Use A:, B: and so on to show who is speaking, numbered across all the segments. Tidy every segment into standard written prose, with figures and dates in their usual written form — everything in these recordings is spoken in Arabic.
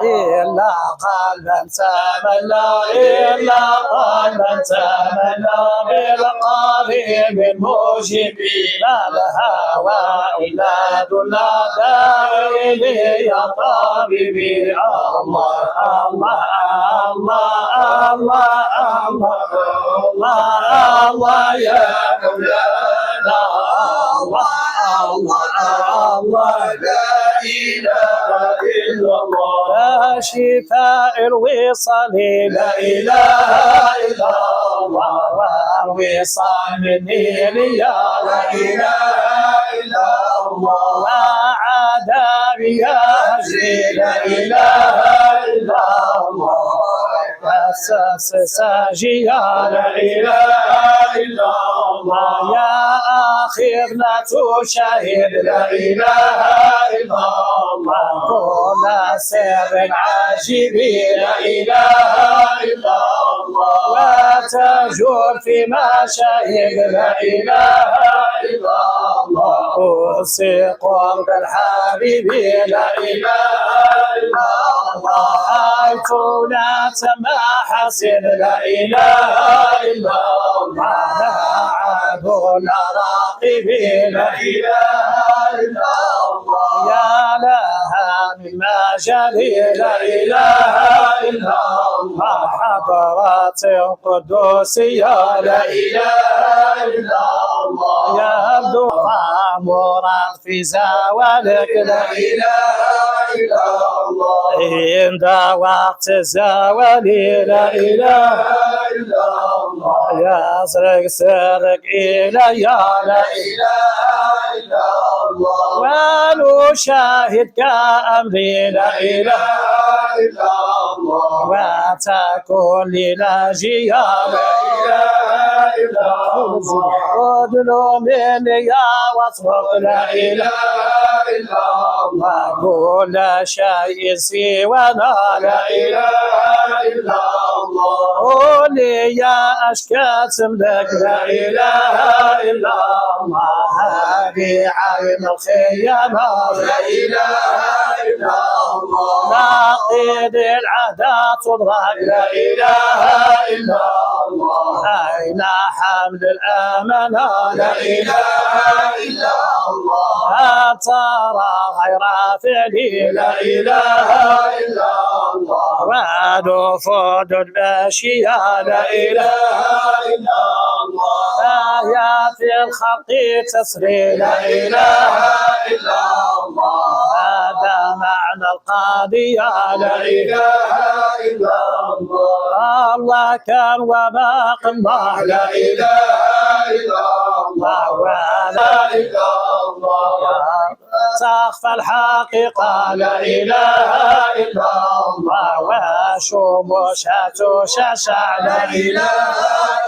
A: إلا قلبا تملى إلا قلبا تملى بالقريب المجيب لا الهوى إلا ذل داعي لي يا طبيبي الله الله الله الله الله الله يا مولانا الله الله الله لا إله إلا الله يا شفاء الوصال لا إله إلا الله والوصال مني يا لا إله إلا الله وعذابي يا هجري لا إله إلا الله أساس ساجي يا لا إله إلا الله يا آخر لا تشاهد لا إله إلا الله كل سر عجيب لا إله إلا الله وتجور في مشاهد لا إله إلا الله أوصي قرب الحبيب لا إله إلا الله حيث لا تماحسن لا إله إلا الله عبدنا راقبي لا إله إلا الله يا لها من مجالي لا إله إلا الله حضرات القدوسية لا إله إلا الله يبدو مراد في زوالك لا إله إلا الله عند وقت زوالي لا إله إلا الله يسرق سرق إلي لا إله إلا الله ونشاهد كأمري لا إله إلا الله وتكون للاجيا لا إله إلا الله ادلو مني يا وصفك لا إله إلا الله كل شيء سوانا لا إله إلا الله قولي يا أشكات لك لا إله إلا الله هذه عين الخيانة لا إله إلا الله ناقد العادات تضرب لا إله إلا الله أين حمل الأمانة لا إله إلا الله ترى غير فعلي لا إله إلا الله ونفود الأشياء لا إله إلا الله آيات الخلق تسري لا إله إلا الله هذا معنى القضية لا إله إلا الله الله كان وباق الله لا إله إلا الله ولا إله الله تخفى الحقيقة لا إله إلا الله وشموشة شاشع لا إله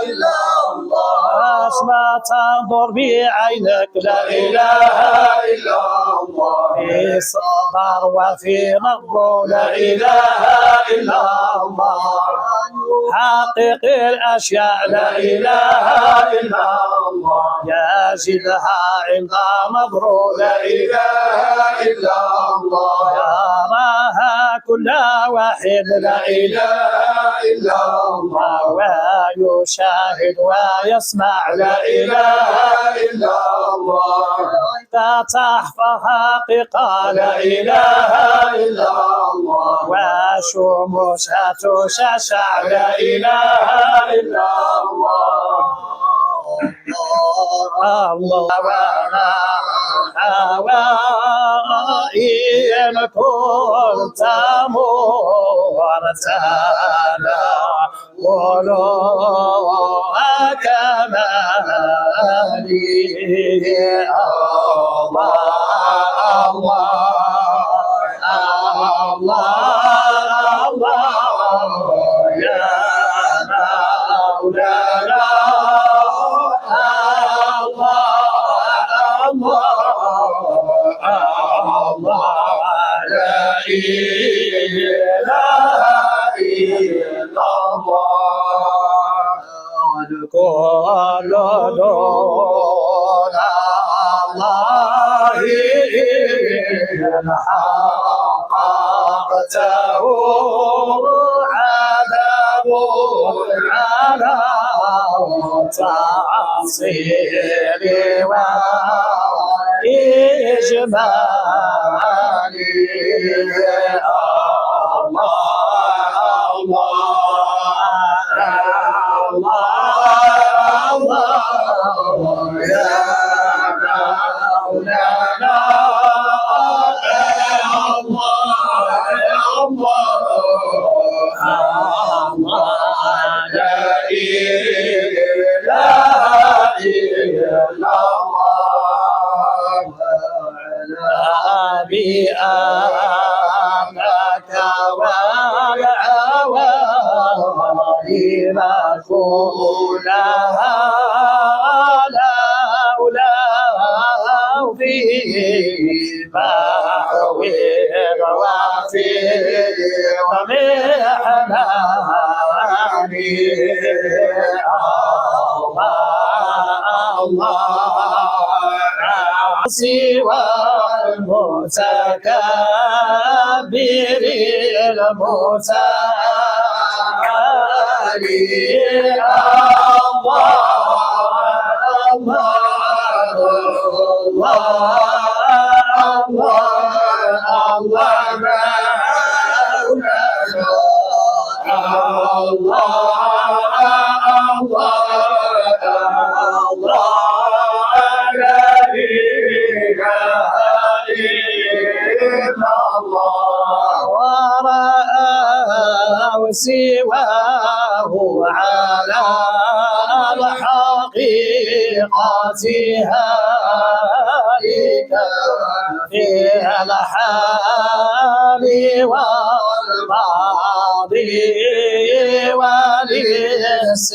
A: إلا الله أسمى تنظر بعينك لا إله إلا الله في صبر وفي نظر لا إله إلا الله حقق الأشياء لا إله إلا الله يا زدها عند مبرور لا إله إلا الله يراها كل واحد لا إله إلا الله ويشاهد ويسمع لا إله إلا الله تحفظ حقيقة لا إله إلا الله وشموسها تشعشع لا إله إلا الله الله وإن كنت مرتانا ولو كمالي الله يا مولانا لا إله إلا الله كل دون الله إن حققته عذاب على تعصير وإجمال بأنك والعوالم كلها لولا في بحوي وفي ومحناني الله سوى المتكبر المتعالي سواه على الحقيقة هائك في الحال والماضي والاستقبال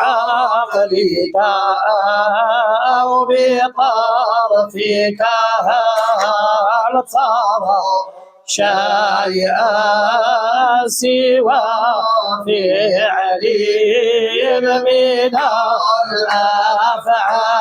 A: بعقلك أو بطرفك هل ترى شيئا سوى فعلي من الأفعال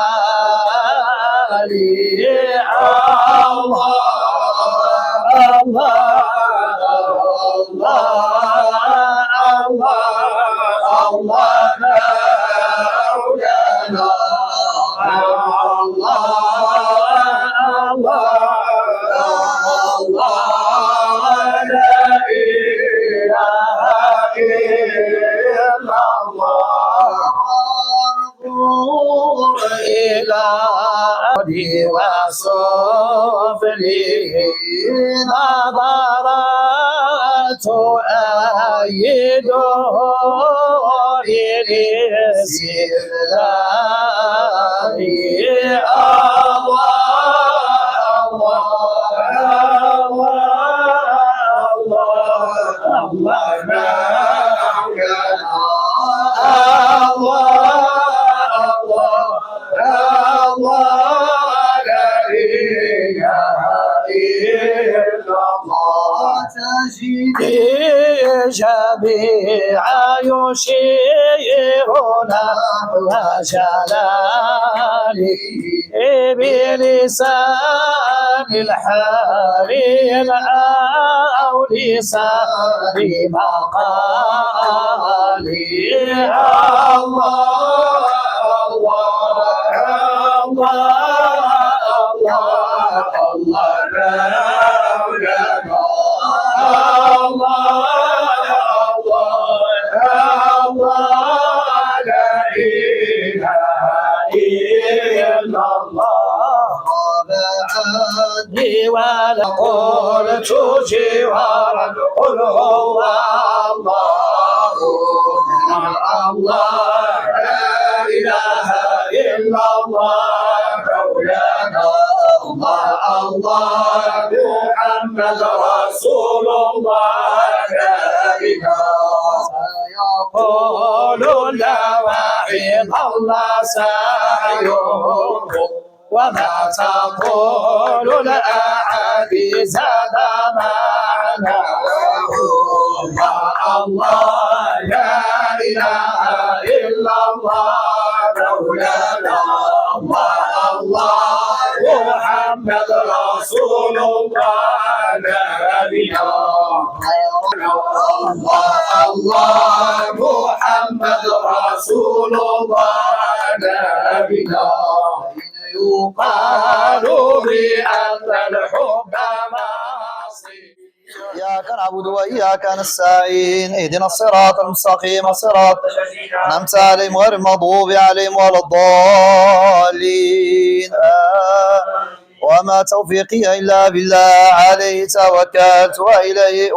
A: وصفلي نظرت جميع يشيرنا وجلاله بلسان الحال أو لسان مقالي الله ولا قلت جوارا قل هو الله الله لا إله إلا الله مولانا الله محمد رسول الله لا إله يقول الواحد الله سيوم وما تقول الأحد زاد معنا الله لا إله إلا الله مولانا الله محمد رسول الله نبينا الله محمد رسول الله نبينا يقال بأن الحب معصية.
B: إياك نعبد وإياك نستعين اهدنا الصراط المستقيم صراط أنعمت عليهم غير المغضوب عليهم ولا الضالين وما توفيقي إلا بالله عليه توكلت وإليه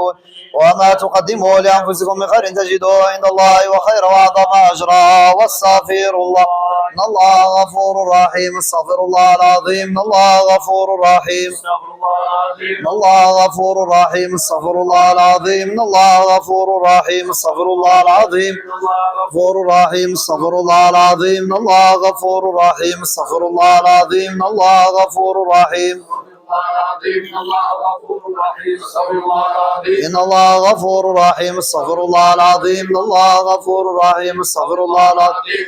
B: وما تقدموا لأنفسكم من خير تجدوه عند الله وخير وأعظم أجرا واستغفر الله إن الله غفور رحيم استغفر الله العظيم إن الله غفور رحيم إن الله غفور رحيم استغفر الله العظيم إن الله غفور رحيم استغفر الله العظيم غفور رحيم استغفر الله العظيم إن الله غفور رحيم استغفر الله العظيم إن الله غفور رحيم إن الله غفور رحيم استغفر الله العظيم إن الله غفور رحيم استغفر الله العظيم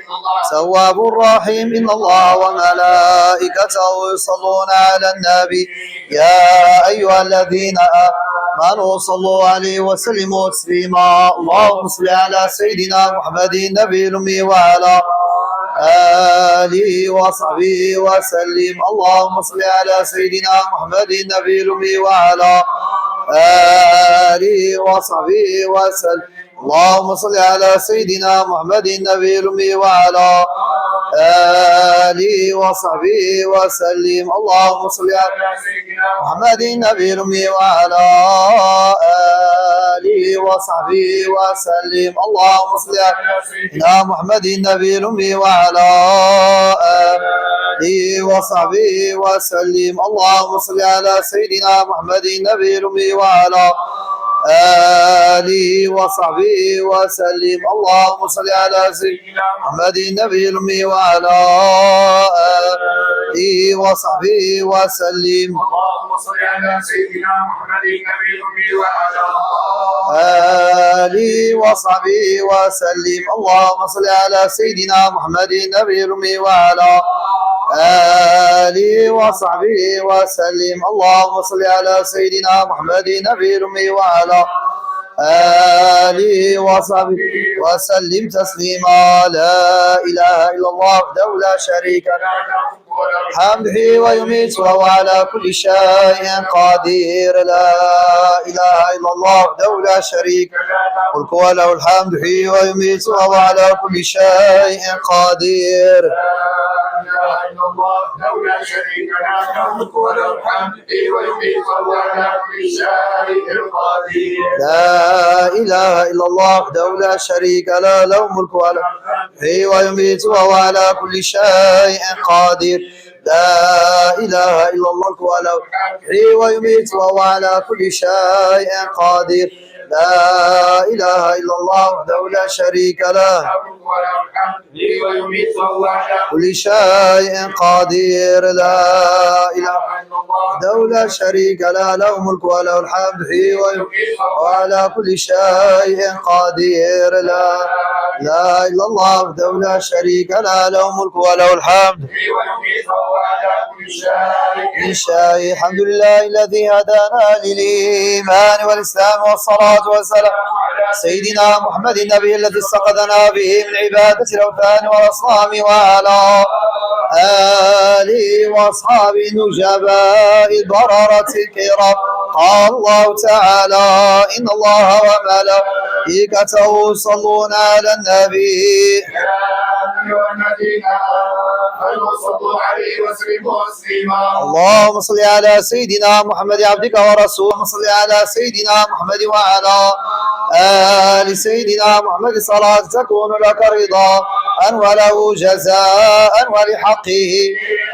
B: تواب رحيم إن الله وملائكته يصلون على النبي يا أيها الذين آمنوا صلوا عليه وسلموا تسليما اللهم صل على سيدنا محمد النبي الأمي وعلى آله وصحبه وسلم اللهم صل على سيدنا محمد النبي الأمي وعلى آله وصحبه وسلم اللهم صل على سيدنا محمد النبي الأمي وعلى آله وصحبه وسلم اللهم صل على سيدنا محمد النبي الأمي وعلى آله وصحبه وسلم اللهم صل على سيدنا محمد النبي الأمي وعلى آله وصحبه وسلم اللهم صل على سيدنا محمد النبي الأمي وعلى آله وصحبه وسلم اللهم صل على سيدنا محمد النبي الأمي وعلى آله وصحبه وسلم
C: اللهم صل على سيدنا محمد النبي الأمي وعلى
B: آله وصحبه وسلم اللهم صل على سيدنا محمد النبي الأمي وعلى آله وصحبه وسلم اللهم صل على سيدنا محمد النبي الأمي وعلى آله وصحبه وسلم تسليما لا إله إلا الله وحده لا شريك له حمده ويميت وهو على كل شيء قدير لا إله إلا الله وحده لا شريك له الملك وله الحمد يحيي ويميت وهو على كل شيء قدير
C: لا إله إلا الله وحده لا لا شريك له له الملك وله الحمد يحيي ويميت وهو على كل شيء قدير.
B: لا إله إلا الله وحده لا شريك له له الملك وله يحيي ويميت وهو على كل شيء قدير. لا إله إلا الله وله يحيي ويميت وهو على كل شيء قدير. لا إله إلا الله وحده لا شريك له كل شيء قدير. لا إله وحده لا شريك له له الملك وله الحمد يحيي ويميت وعلى كل شيء قدير. لا إله إلا الله وحده لا شريك له له الملك وله الحمد من شيء. الحمد لله الذي هدانا للإيمان والإسلام والصلاة والسلام سيدنا محمد النبي الذي استقذنا به من عبادة الأوثان والأصنام وعلى آله وأصحابه النجباء البررة الكرام. قال الله تعالى إن الله وملائكته يصلون على النبي اللهم صل على سيدنا محمد عبدك ورسولك. صل على سيدنا محمد وعلى آل سيدنا محمد صلاة تكون لك رضا وله جزاء ولحقه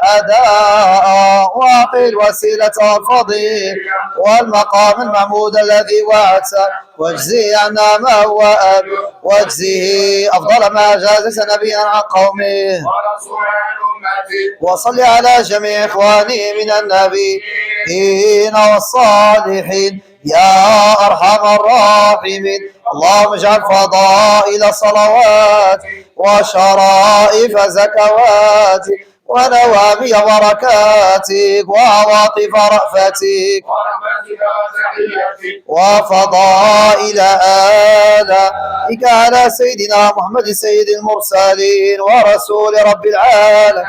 B: أداء. واعطي الوسيلة والفضيل والمقام المحمود الذي وعدته واجزي عنا ما هو أهل واجزه أفضل ما جازت نبيا عن قومه. وصل على جميع إخوانه من النبيين والصالحين يا أرحم الراحمين. اللهم اجعل فضائل صلوات وشرائف زكواتك ونوامي بركاتك وعواطف رأفتك وفضائل آلائك على سيدنا محمد سيد المرسلين ورسول رب العالمين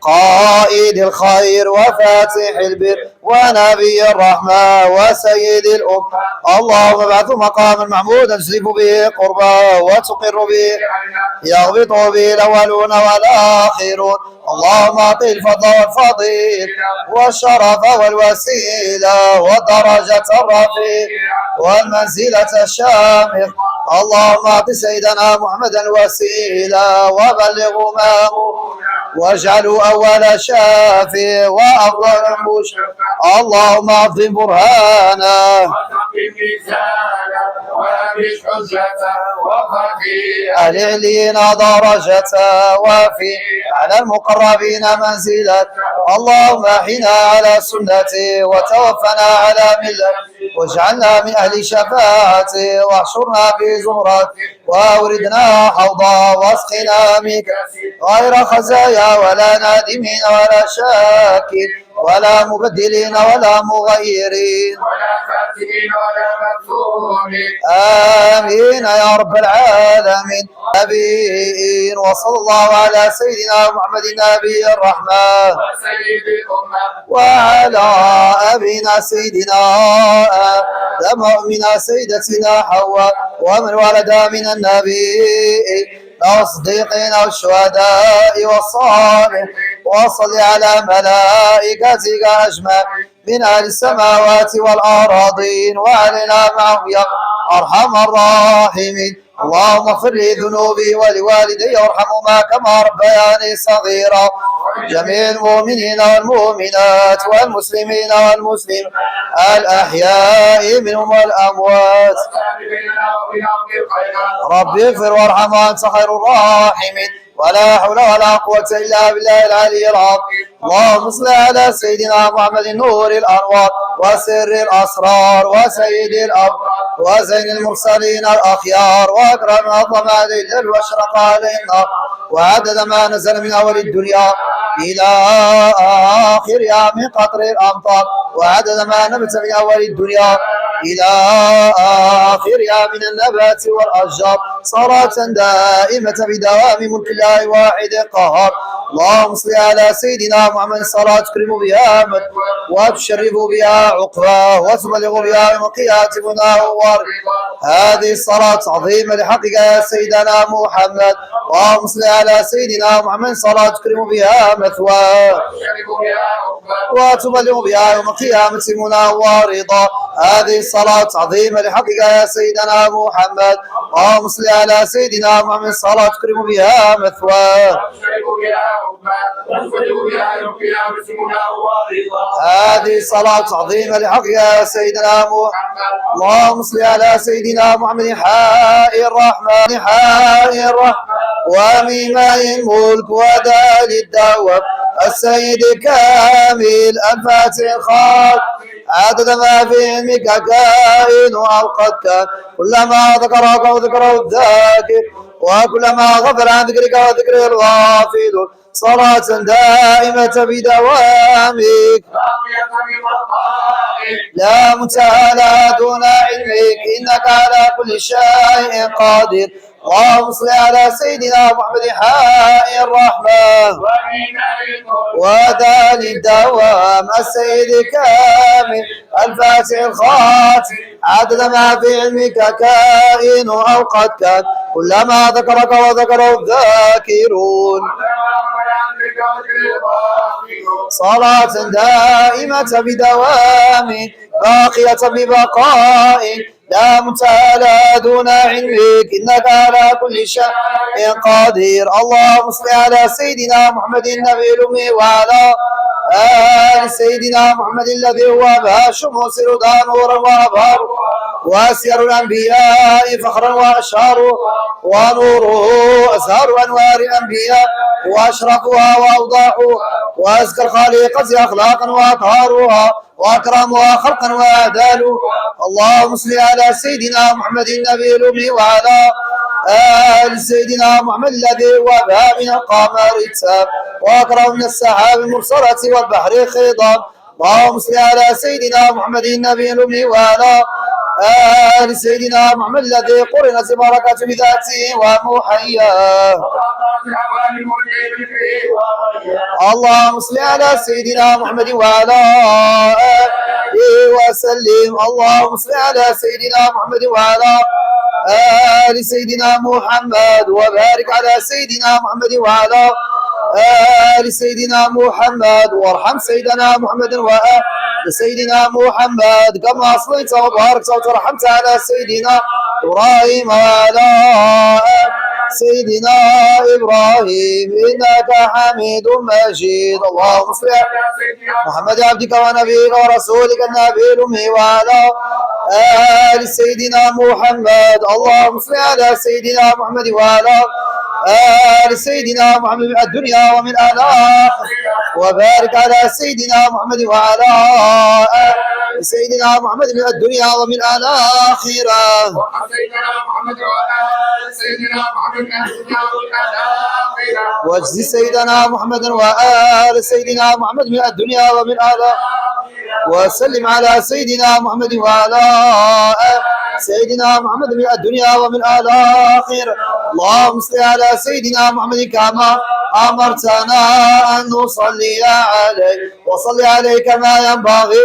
B: قائد الخير وفاتح البر ونبي الرحمة وسيد الأمة. اللهم ابعث مقاما محمودا تجلب به قربا وتقر به يغبط به الأولون والآخرون. اللهم اعطي الفضل والفضيل والشرف والوسيلة والدرجة الرفيع والمنزلة الشامخ. اللهم اعط سيدنا محمدا الوسيلة وبلغه ما واجعله أول شافع وأفضل مشفع. اللهم عظم برهانه العلينا درجته وفي على المقربين منزلة. اللهم احنا على سنته وتوفنا على ملته واجعلنا من أهل شفاعته واحشرنا في زمرته وأوردنا حوضا واسقنا منك غير خزايا ولا نادمين ولا شاكين ولا مبدلين ولا مغيرين
C: ولا فاسدين ولا مفتونين.
B: آمين يا رب العالمين. آمين. وصلى الله على سيدنا محمد نبي الرحمة
C: وسيد الأمة
B: وعلى أبينا سيدنا آدم وأمنا سيدتنا حواء ومن ولد من النبي والصديقين والشهداء والصالحين. وصل على ملائكتك أجمع من أهل السماوات والأراضين وعلينا معهم يا أرحم الراحمين. اللهم اغفر لي ذنوبي ولوالدي وارحمهما كما ربياني صغيرا. جميع المؤمنين والمؤمنات والمسلمين والمسلمات الأحياء منهم والأموات. ربي اغفر وارحم وأنت خير الراحمين. ولا حول ولا قوة إلا بالله العلي العظيم. اللهم صل على سيدنا محمد نور الأنوار وسر الأسرار وسيد الأبرار وزين المرسلين الأخيار وأكرم عظم هذه الليل وأشرق عليه النار وعدد ما نزل من أول الدنيا إلى آخرها من قطر الأمطار وعدد ما نبت من أول الدنيا إلى آخرها من النبات والأشجار. صلاة دائمة بدوام ملك الله واحد قهار. اللهم صل على سيدنا محمد صلاة تكرم بها وتشرف بها عقباه وتبلغ بها يوم القيامة منور. هذه الصلاة عظيمة لحقك يا سيدنا محمد. اللهم صل على سيدنا محمد صلاة تكرم بها مثواه وتبلغ بها يوم القيامة منور رضا. هذه الصلاة عظيمة لحقك يا سيدنا محمد. اللهم صل على سيدنا محمد صلاة تكرم بها مثواه. هذه الصلاة عظيمة لحقك يا سيدنا محمد. اللهم صل على سيدنا محمد حائي الرحمن حائي الرحمن وميماء الملك ودال الدوام السيد كامل الفاتح الخالق عدد ما في علمك كائن أو قد كان كلما ذكرك وذكره الذاكر وكلما غفل عن ذكرك وذكر الغافل صلاة دائمة بدوامك لا منتهى دون علمك إنك على كل شيء قادر. اللهم صل على سيدنا محمد حائي الرحمن ودال الدوام السيد كامل الفاتح الخاتم عدد ما في علمك كائن أو قد كان كلما ذكرك وذكره الذاكرون صلاة دائمة بدوام باقية ببقاء لا منتهى دون علمك إنك على كل شيء قدير. اللهم صل على سيدنا محمد النبي الأمي وعلى آل سيدنا محمد الذي هو شموس رضا نورا وأبهار وأسير الأنبياء فخرا وأشهر ونوره أزهر أنوار الأنبياء وأشرفها وأوضاحها وأزكى الخالقة أخلاقا وأطهارها وأكرمها خلقا وأعداله. اللهم صل على سيدنا محمد النبي الأمي وعلى آل سيدنا محمد الذي هو من القمر التام وأكرم من السحاب المرسلة والبحر خضام. اللهم صل على سيدنا محمد النبي الأمي وعلى آل سيدنا محمد الذي قرنت بركة بذاته ومحياه. اللهم صل على سيدنا محمد وعلى آله وسلم. اللهم صل على سيدنا محمد وعلى آل سيدنا محمد وبارك على سيدنا محمد وعلى آل سيدنا محمد وارحم سيدنا محمد وآل سيدنا محمد كما صليت وباركت وترحمت على سيدنا إبراهيم وعلى آل سيدنا إبراهيم إنك حميد مجيد. اللهم صل على محمد عبدك ونبيك ورسولك النبي الأمي وعلى آل سيدنا محمد. اللهم صل على سيدنا محمد وعلى آل سيدنا محمد من الدنيا ومن الآخرة وبارك على سيدنا محمد وعلى آل سيدنا محمد من الدنيا ومن الآخرة واجزي سيدنا محمد وآل سيدنا محمد من الدنيا ومن الآخرة وسلم على سيدنا محمد وعلى آل سيدنا محمد من الدنيا ومن الآخرة. اللهم صل على سيدنا محمد كما أمرتنا أن نصلي عليه وصل عليه كما ينبغي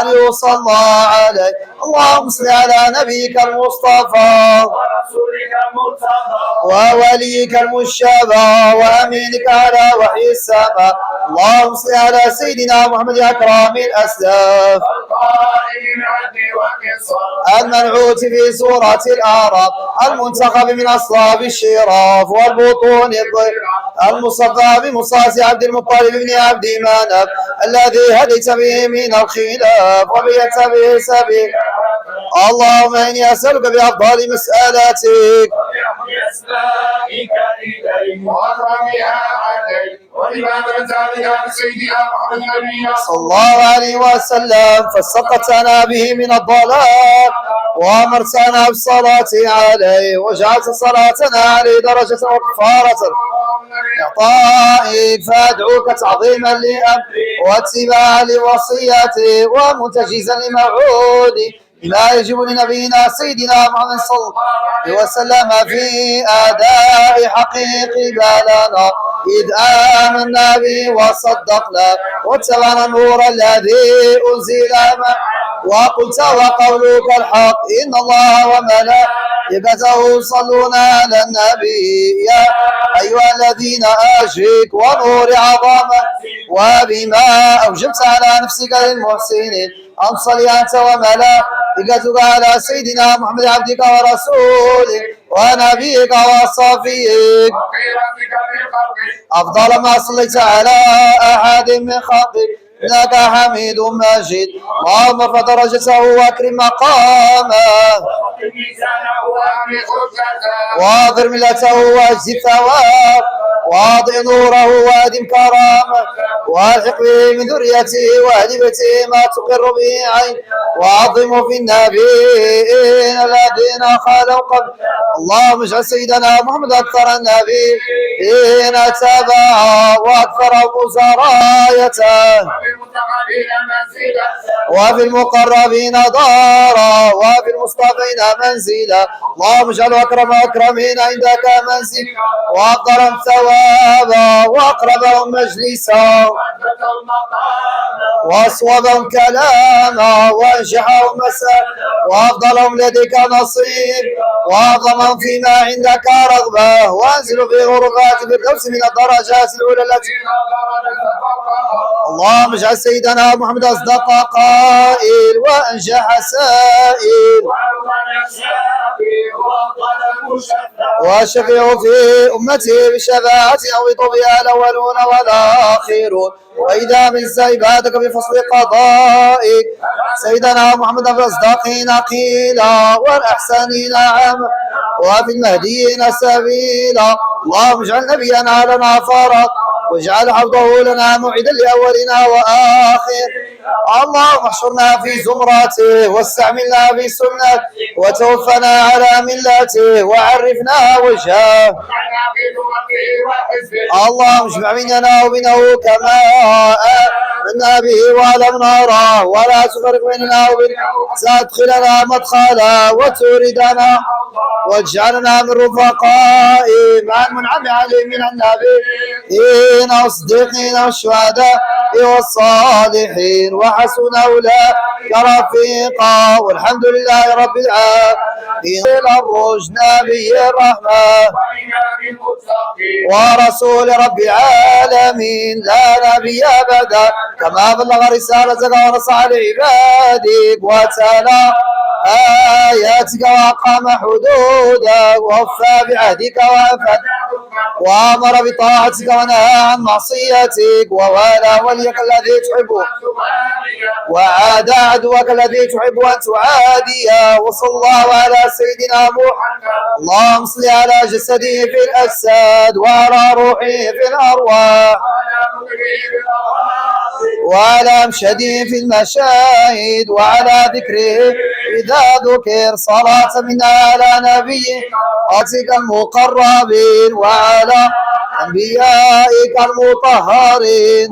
B: أن يصلى عليه. اللهم صل على نبيك المصطفى ووليك المجتبى وأمينك على وحي السماء. اللهم صل على سيدنا محمد أكرم الأسلاف المنعوت في سورة الأعراف المنتخب من أصلاب الشراف والبطون الضيق المصطفى بمصاص عبد المطلب بن عبد مناف الذي هديت به من الخلاف وبيت به سبيل. اللهم إني أسألك بأفضل مسألتك صلى الله عليه وسلم فسقطنا به من الضلال وأمرتنا بالصلاة عليه وجعلت صلاتنا عليه درجة وكفارة إعطائك فأدعوك تعظيما لأمري واتباعا لوصيتي ومنتجزا لموعودي ما يجب لنبينا سيدنا محمد صلى الله عليه وسلم في أداء حقيق بالنا إذ آمنا به وصدقنا واتبعنا النور الذي أنزل معه وقلت وقولك الحق إن الله وملائكته يصلون على النبي يا أيها الذين آشرك ونور عظامة وبما أوجبت على نفسك للمحسنين أن تصلي أنت وملائكتك على سيدنا محمد عبدك ورسولك ونبيك وصفيك أفضل ما صليت على أحد من خلقك إنك حميد مجيد اللهم ارفع درجته واكرم مقامه واغفر ملته واجزي ثواب واضع نوره وادم كرامه والحق به من ذريته واهل بيته ما تقر به عين وعظمه في النبيين الذين خالوا قبل اللهم اجعل سيدنا محمد اكثر النبيين تبعا واكثرهم سرايته وفي المقربين دارا وفي المصطفين منزلا اللهم اجعله اكرم اكرمين عندك منزلا وافضلهم ثوابا واقربهم مجلسا واصوبهم كلاما وانجحهم مساء وافضلهم لديك نصيب واعظمهم فيما عندك رغبه وانزلوا في غرفات الفردوس من الدرجات العلى التي اللهم اجعل سيدنا محمد اصدق قائل وانجح سائل وشفيع في امته بشفاعه او بها الاولون والاخرون واذا من عبادك بفصل قضائك سيدنا محمد في اصداقين قيلا والاحسنين عاما وفي المهديين سبيلا اللهم اجعل نبينا لنا فرط واجعل حوضه لنا موعدا لاولنا واخر اللهم احشرنا في زمراته واستعملنا في سنته وتوفنا على ملته وعرفنا وجهه اللهم اجمع بيننا وبينه كما آمنا به ولم نراه ولا تفرق بيننا وبينه تدخلنا مدخلا وتوردنا واجعلنا من رفقاء مع المنعم عليه من النبيين والصديقين والشهداء والصالحين وحسن أولئك رفيقا والحمد لله رب العالمين الرشد نبي الرحمة ورسول رب العالمين لا نبي أبدا كما بلغ رسالتك ونصح لعبادك وتلا آياتك وأقام حدودك ووفى بعهدك وأفد وأمر بطاعتك ونهى عن معصيتك ووالى وليك الذي تحبه وعاد عدوك الذي تحب أن تعاديه وصلى الله على سيدنا محمد اللهم صل على جسده في الأجساد وعلى روحه في الأرواح وعلى مشهده في المشاهد وعلى ذكره إذا ذكر صلاة منا على نبيك المقربين وعلى أنبيائك المطهرين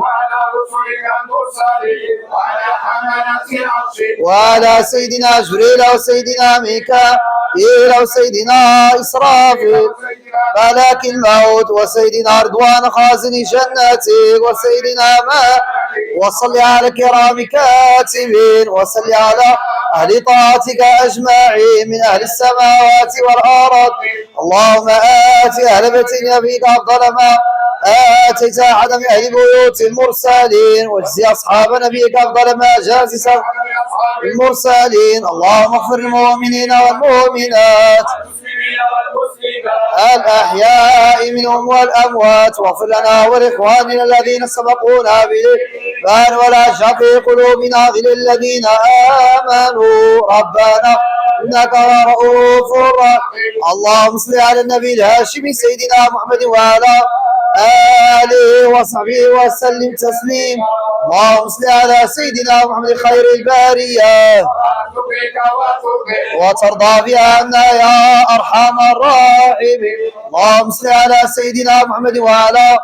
B: وعلى سيدنا جبريل وسيدنا ميكائيل وسيدنا إسرافيل ملاك الموت وسيدنا رضوان خازن جنتك وسيدنا ما وصل على الكرام كاتبين وصل على أهل طاعتك أجمعين من أهل السماوات والأرض اللهم آت أهل بيت نبيك أفضل ما آتيت أحد من أهل بيوت المرسلين واجزي أصحاب نبيك أفضل ما جازي المرسلين اللهم اغفر للمؤمنين والمؤمنات الأحياء منهم والأموات واغفر لنا ولإخواننا الذين سبقونا بالإيمان ولا تجعل في قلوبنا غلا للذين آمنوا ربنا إنك رؤوف رحيم اللهم صل على النبي الهاشمي سيدنا محمد وعلى آله وصحبه وسلم تسليم اللهم صل على سيدنا محمد خير البارية وترضى بها عنا يا أرحم الراحمين اللهم صل على سيدنا محمد وعلى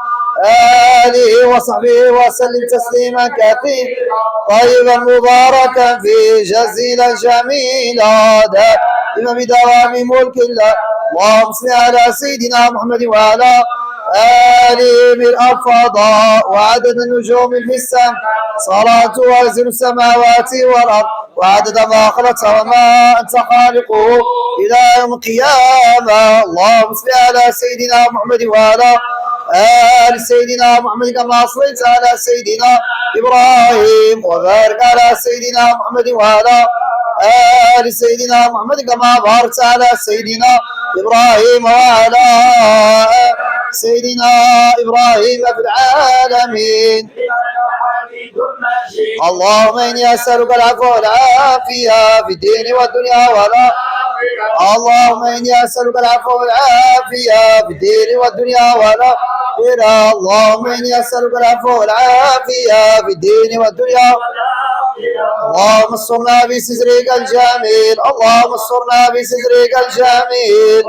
B: آله وصحبه وسلم تسليما كثيرا طيبا مباركا فيه جزيلا جميلا دائما بدوام ملك الله. اللهم صل على سيدنا محمد وعلى آله بالأفضاء وعدد النجوم في السماء صلاة وزن السماوات والأرض وعدد ما خلقت وما أنت خالقه إلى يوم القيامة. اللهم صل على سيدنا محمد وعلى آل سيدنا محمد كما صليت على سيدنا إبراهيم وبارك على سيدنا محمد وعلى آل سيدنا محمد كما باركت على سيدنا إبراهيم وعلى سيدنا إبراهيم في العالمين. اللهم إني أسألك العفو والعافية في الدين والدنيا والآخرة. اللهم إني أسألك العفو والعافية في الدين والدنيا والآخرة. اللهم إني أسألك العفو والعافية في الدين والدنيا. اللهم استرنا بسترك الجميل. اللهم استرنا بسترك الجميل.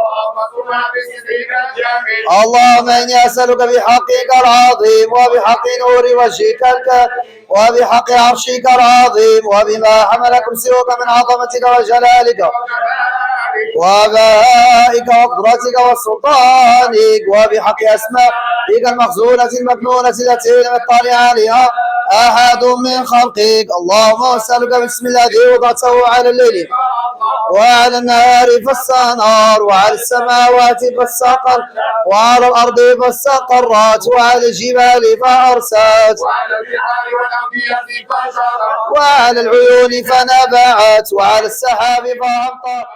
B: اللهم إني أسألك بحقك العظيم وبحق نور وجهك الكريم وبحق عرشك العظيم وبما حمل كرسيك من عظمتك وجلالك وبائك وقدرتك وسلطانك وبحق أسمائك المخزونة المكنونة التي لم يطلع عليها أحد من خلقك. اللهم أسألك بسم الذي وضعته على الليل وعلى النهار فالسنار وعلى السماوات فالسقر وعلى الأرض فالسقرات وعلى الجبال فأرسات وعلى العيون فنبعت وعلى السحاب فأمطر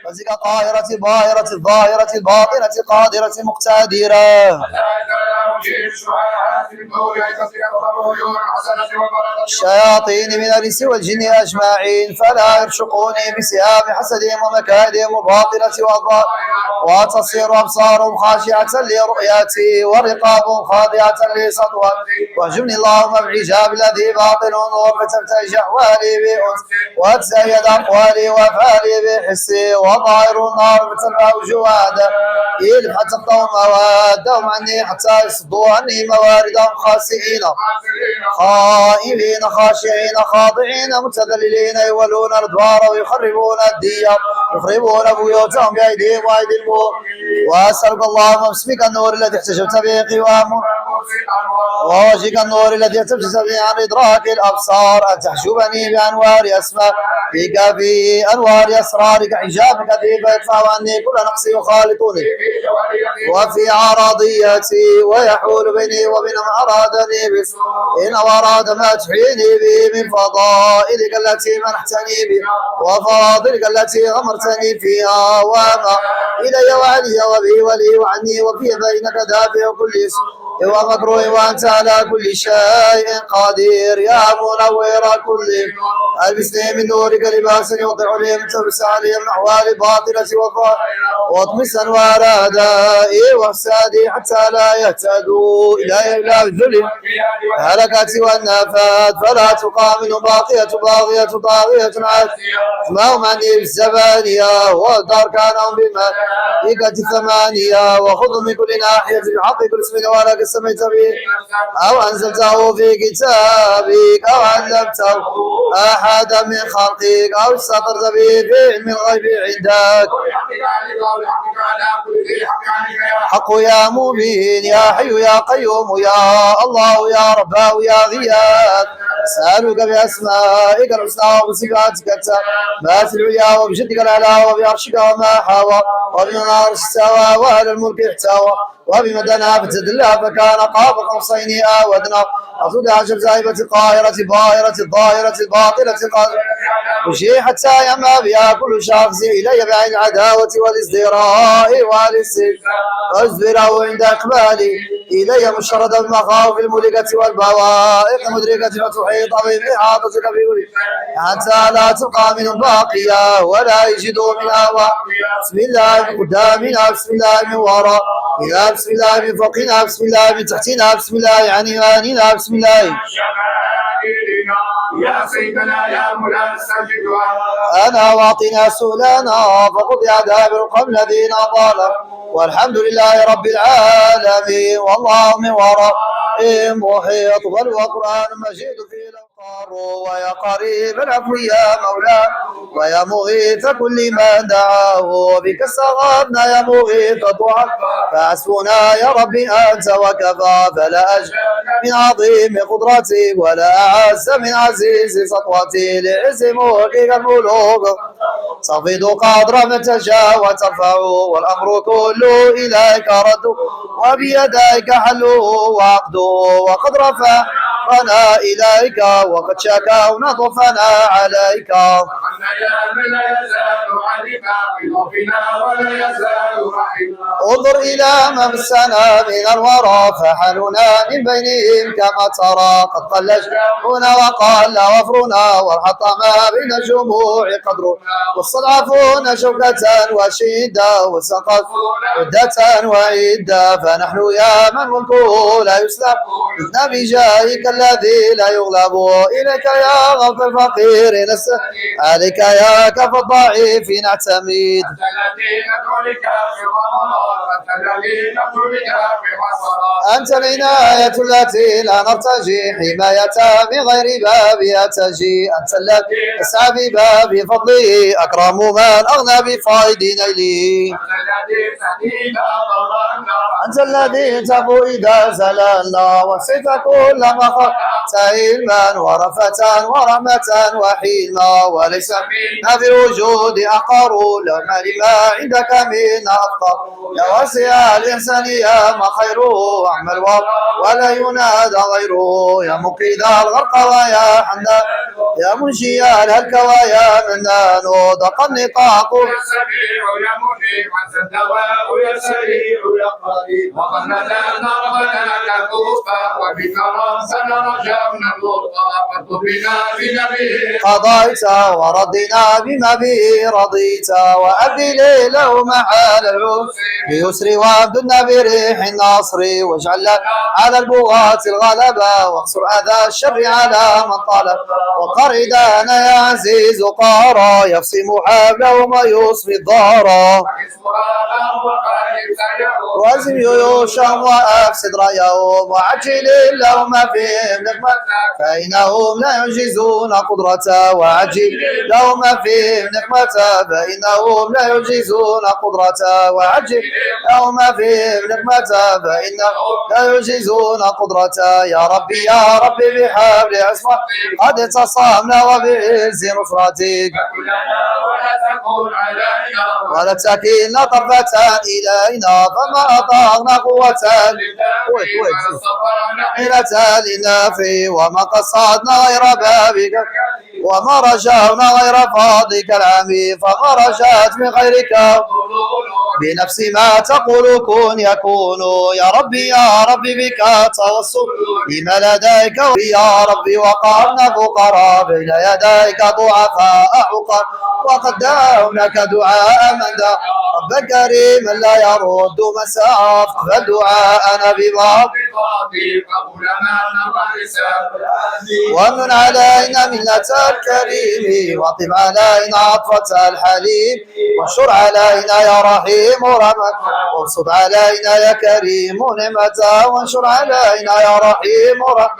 B: وزك طاهرة باهرة الظاهرة الباطنة قادرة مقتدرة. الشياطين من الإنس والجن أجمعين فلا يرشقوني بسهام حسدهم ومكائدهم الباطلة والظاهرة وتصير أبصارهم خاشعة لرؤيتي ورقابهم خاضعة لسطوتي واهجمني اللهم بالحجاب الذي باطن نور فتفتح أحوالي بأنس وتزيد أقوالي وأفعالي بحسي وظاهر النار فترفع وجوهدا إلف حتى الطوم موادهم عني حتى يصدوا عني مواردهم خائبين خاشعين خاضعين متذللين يولون الأدبار ويخربون الديار يخربون بيوتهم بأيديهم وأيدي المؤمنين. وأسألك اللهم باسمك النور الذي احتجبت به قوامه ووجهك النور الذي احتجبت به عن إدراك الأبصار أن تحجبني بأنوار أسمائك في أنوار أسرارك حجابك فيدفع عني كل نقص يخالطني وفي عراضيتي ويحول بيني وبين من أرادني بسوء إن أراد ما تحييني به من فضائلك التي منحتني بها وفضائلك التي غمرتني فيها وما إلي وعلي وبي ولي وعني وفي بينك دافع كل سوء ومكروه وأنت على كل شيء قدير يا منور كل ألبسني من نورك لباسا يوضع لي من تلبس علي من أحوال الباطلة والظاهرة واطمس أنوار أعدائي وأحسادي حتى لا يهتدوا إلي إلا بالذل هلكتي والنفات فلا تقام منه باقية باغية طاغية عاتية اسمعهم عني بالزبانية والدار كانهم بملائكة ثمانية وخذ من كل ناحية بحق كل اسم ولك سميت به أو أنزلته في كتابك أو علمته أحدا من خلقك أو استطرت به في علم الغيب عندك حق يا مبين يا حي يا قيوم يا الله يا رباه يا غياث أسألك بأسمائك الحسنى وبصفاتك التامات العليا وبجدك الأعلى وبعرشك وما حوى وبمن العرش استوى وأهل الملك احتوى وبما دنا فتدلى فكان قاب قوسين أو أدنى أصد عجب زائبة القاهرة باهرة الظاهرة الباطلة وشي حتى يما بها كل شخص إلي بعين العداوة والازدراء والاستهزاء واصبره عند إقبالي إلي مشرد المخاوف الملكة والبوائق مدركة فتحيط بإحاطتك بكل حتى لا تبقى منهم باقية ولا يجدوا منها بسم الله من قدامنا بسم الله من وراء بسم الله من فوقنا بسم الله من تحتنا بسم الله عن يماننا بسم الله
C: بنا يا سيدنا يا مولانا استجب دعاءنا.
B: أنا واعطنا سؤلنا فقضي دابر القوم الذين ظلموا والحمد لله رب العالمين والله من ورائهم محيط بل وقرآن مجيد في الأوقار ويا قريب العفو يا مولانا ويا مغيث كل من دعاه بك استغاثنا يا مغيث الضعف فحسبنا يا ربي أنت وكفى فلا أجل من عظيم قدرتي ولا أعز من عزيز سطوتي لعز ملكك الملوك تفيض قدر من تشاء وترفع والأمر كله إليك رد وبيديك حله وعقده وقد رفعنا إليك وقد شكونا ضفنا عليك
C: يا من لا يزال عليما بضعفنا ولا يزال رحيما.
B: انظر إلى من مسنا من الورى فحلنا من بينهم كما ترى قد قلجنا وقل وفرنا والحطم بين الجموع قدر والصدعفون شوكة وشدة والسقف عدة وعدة فنحن يا من ملكه لا يسلب إذن بجاهك الذي لا يغلب إليك يا غفر الفقير نسأل عليك يا كف الضعيف نعتمد أنت العناية التي لا نرتجي حماية بغير بابها تجي أنت الذي أسعى بباب فضله أكرم من أغنى بفائد نيله أنت الذي تبو إذا زللنا وسيت كل مخافة علما ورفة ورحمة وحلما وليس ما في الوجود أقر لما لما عندك من أفقر يا واسع الإحسان يا ما خيره أعمل ولا ينادى غيره يا مقيد الغرق ويا حنان يا منشي الهلك ويا منان ضاق النطاق
C: يا سميع يا منيب عز الدواء يا سريع يا قريب وقد ندانا ربنا كفوفا وبك ربنا رجعنا اللطفا فاطلبنا بنبيه
B: قضيت وردنا بما به رضيت وأبدل له محال العسر بيسر وابدنا بريح النصر واجعل على البغاة الغلبة واقصر أذى الشر على من طلب وقردنا يا عزيز قارا يفصم حبله ما يصفي الضارا وازم جيوشهم وافسد رايهم وعجل لهم فيهم نقمة فإنهم لا يعجزون قدرته وعجل لهم فيهم نقمة فإنهم لا يعجزون قدرته وعجل لهم فيهم نقمة فإنهم لا يعجزون قدرته يا ربي يا ربي بحبل عصمة قد اتصمنا وبعز نصرتك ولا تكلنا طرفة إلينا فما أطاقنا قوة حيلة للنافي وما قصدنا غير بابك وما رجعنا غير فضلك العمي فما رجعت من غيرك بنفس ما تقول كن يكون يا ربي بك توصل لما لديك يا ربي وقعنا فقراء بين يديك ضعفاء عقر وقد دعونك دعاء من دعا رب كريم لا يرد مساف فدعاءنا بضاب ومن علينا منة الكريم واطب علينا عطفة الحليم وانشر علينا يا رحيم رحمك وابسط علينا يا كريم نعمته وانشر علينا يا رحيم رحمك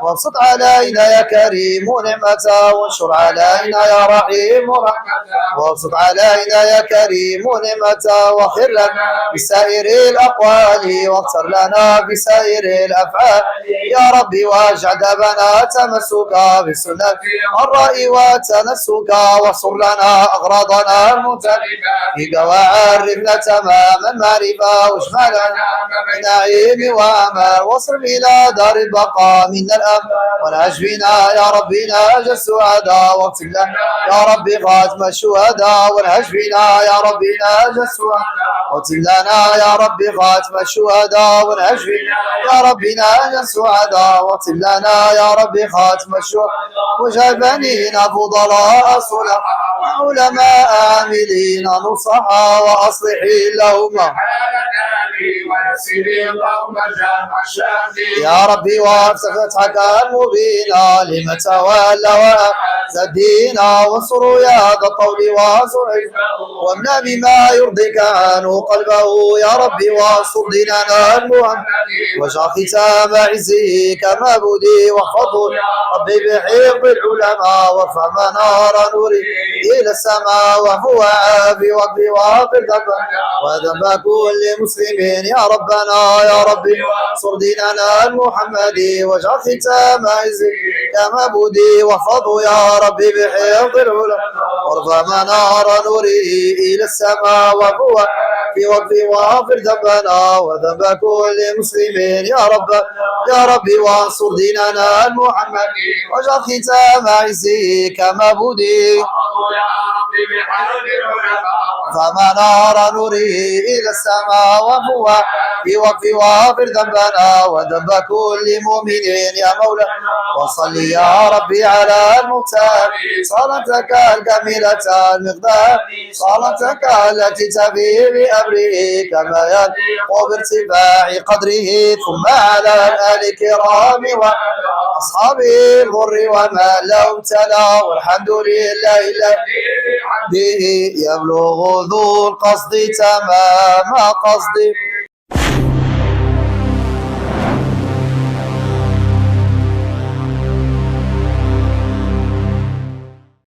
B: وابسط علينا يا كريم نعمته وانشر علينا يا رحيم رحمك وابسط علينا يا كريم نعمته واغفر لنا بسائر الأقوال واغفر لنا بسائر الأفعال يا ربي واجعل دبنا تمسكا بالسنة والرأي وتنسك واصر لنا أغراضنا المنتهبة وعرفنا تماما معرفة واجمع لنا بنعيم وأمان واصرف إلى دار البقاء منا الأمن ونعش بنا يا ربي ناجى السعداء واغفر لنا يا ربي خاتم الشهداء ونعش بنا يا ربي ناجى السعداء واغفر لنا يا ربي خاتم الشهداء ونعش بنا يا ربي ناجى السعداء واغفر لنا يا ربي خاتم الشهداء واجعل بنينا فضلاء صلحاء علماء عاملين نصحا وأصلحين لهم
C: يسر اللهم جامع الشافي
B: يا ربي وافتح فتحك المبين لمن تولى وأعز الدين وانصروا يا ذا الطول وانصر وامنع بما يرضيك عنه قلبه يا ربي وانصر ديننا المهم واجعل ختام عزه كمعبودي واحفظه ربي بحفظ العلماء وارفع منار نوره الى السماء وهو عافي واكفي واغفر ذنبه وذنب كل مسلم يا ربنا يا ربي انصر ديننا المحمدي واجعل ختام عزه كمعبودي واحفظه يا ربي بحفظ العلماء وارفع منار نوره الى السماء وهو في وقفي واغفر ذنبنا وذنب كل مسلم يا ربي وانصر ديننا المحمدي واجعل ختام عزه كمعبودي فمنار نوره الى السماء وهو في وقفي واغفر ذنبنا وذنب كل مؤمن يا مولاي وصل يا ربي على المختار صلاتك الكاملة المقدار صلاتك التي تفي بأمره كما يليق بارتفاع قدره ثم على الآل الكرام وأصحابه الغر وما لهم تلا والحمد لله الذي به يبلغ ذو القصد تمام قصده